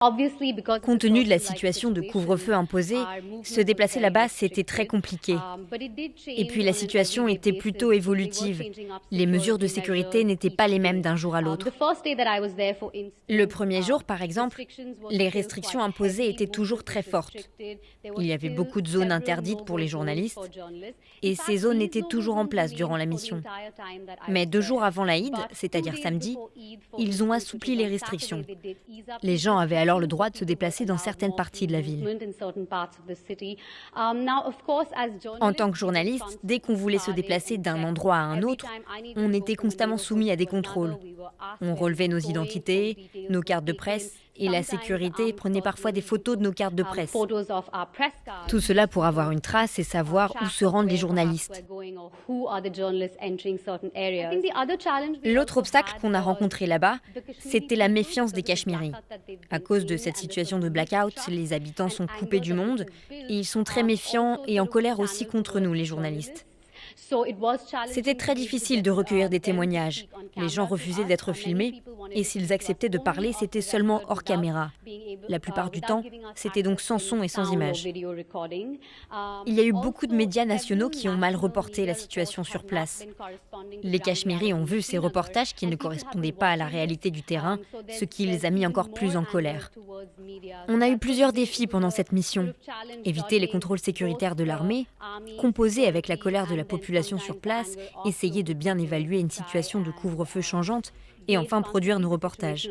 Compte tenu de la situation de couvre-feu imposée, se déplacer là-bas, c'était très compliqué. Et puis la situation était plutôt évolutive. Les mesures de sécurité n'étaient pas les mêmes d'un jour à l'autre. Le premier jour, par exemple, les restrictions imposées étaient toujours très fortes. Il y avait beaucoup de zones interdites pour les journalistes et ces zones étaient toujours en place durant la mission. Mais 2 jours avant l'Aïd, c'est-à-dire samedi, ils ont assoupli les restrictions. Les gens avaient alors le droit de se déplacer dans certaines parties de la ville. En tant que journaliste, dès qu'on voulait se déplacer d'un endroit à un autre, on était constamment soumis à des contrôles. On relevait nos identités, nos cartes de presse, et la sécurité prenait parfois des photos de nos cartes de presse. Tout cela pour avoir une trace et savoir où se rendent les journalistes. L'autre obstacle qu'on a rencontré là-bas, c'était la méfiance des Cachemiris. À cause de cette situation de blackout, les habitants sont coupés du monde et ils sont très méfiants et en colère aussi contre nous, les journalistes. C'était très difficile de recueillir des témoignages. Les gens refusaient d'être filmés et s'ils acceptaient de parler, c'était seulement hors caméra. La plupart du temps, c'était donc sans son et sans image. Il y a eu beaucoup de médias nationaux qui ont mal reporté la situation sur place. Les Cachemiris ont vu ces reportages qui ne correspondaient pas à la réalité du terrain, ce qui les a mis encore plus en colère. On a eu plusieurs défis pendant cette mission. Éviter les contrôles sécuritaires de l'armée, composer avec la colère de la population sur place, essayer de bien évaluer une situation de couvre-feu changeante et enfin produire nos reportages.